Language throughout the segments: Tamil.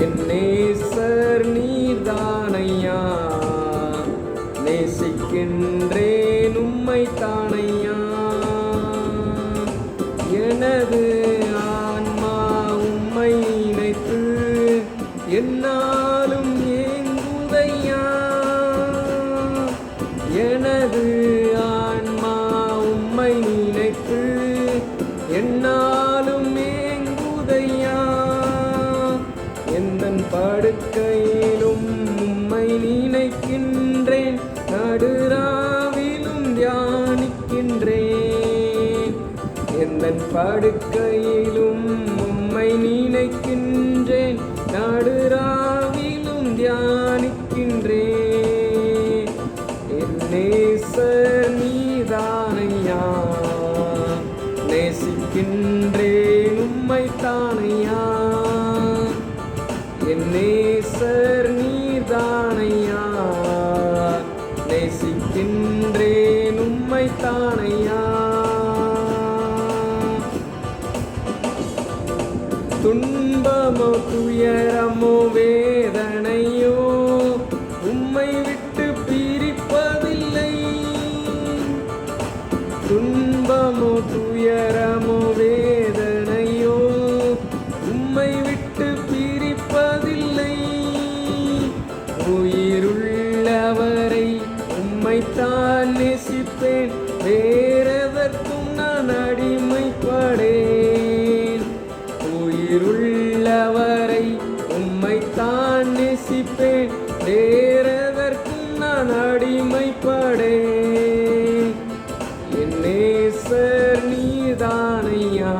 என் நேசர் நீர்தானையா, நேசிக்கின்றேன் உம்மை தானையா. எனது ஆன்மா உம்மை நினைத்து என்னாலும் ஏங்குதையா. எனது ஆன்மா உம்மை நினைத்து என்னாலும் ஏங்குதையா. எந்தன் படுக்கையிலும் உம்மை நினைக்கின்றேன், நடுராவிலும் தியானிக்கின்றேன். எந்தன் படுக்கையிலும் உம்மை நினைக்கின்றேன், நடுராவிலும் தியானிக்கின்றேன். என் நேசர் நீதானையா, நேசிக்கின்றேன் உம்மை தானையா. என் நேசர் நீர்தானையா, நேசிக்கின்றேன் உம்மை தானையா. துன்பமோ துயரமோ வேதனையோ உம்மை விட்டு பிரிப்பதில்லை. துன்பமோ துயரமோ வேதனையோ உம்மை விட்டு பிரிப்பதில்லை. உயிருள்ளவரை உம்மைத்தான் நேசிப்பேன், வேறெதற்கும் நான் அடிமைப்படேன். உயிருள்ளவரை உம்மைத்தான் நேசிப்பேன், வேறெதற்கும் நான் அடிமைப்படேன். என் நேசர் நீதானையா,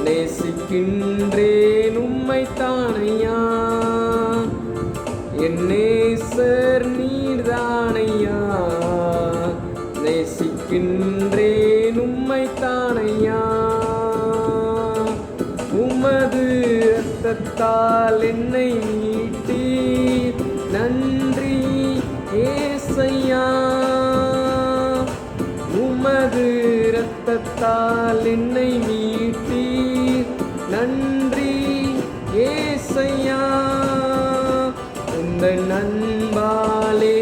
நேசிக்கின்றேன் உம்மை தானையா. என் நேசர் நீர்தானையா, நேசிக்கின்றேன் உம்மை தானையா. உமது இரத்தத்தால் என்னை மீட்டீர், நன்றி ஏசையா. உமது இரத்தத்தால் என்னை மீட்டீர், நன்றி ஏசையா. உந்தன் அன்பாலே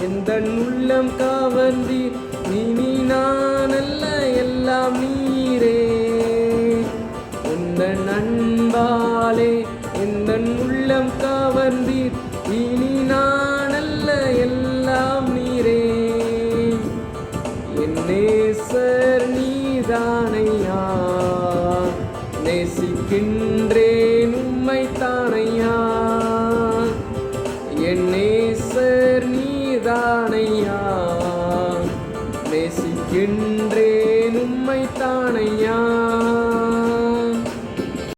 எந்தன் உள்ளம் கவர்ந்தீர், இனி நான் அல்ல எல்லாம் நீரே. உந்தன் அன்பாலே எந்தன் உள்ளம் கவர்ந்தீர், இனி நான் அல்ல எல்லாம் நீரே. என் நேசர் நீதானையா, நேசிக்கின்றேன் உம்மை தானையா.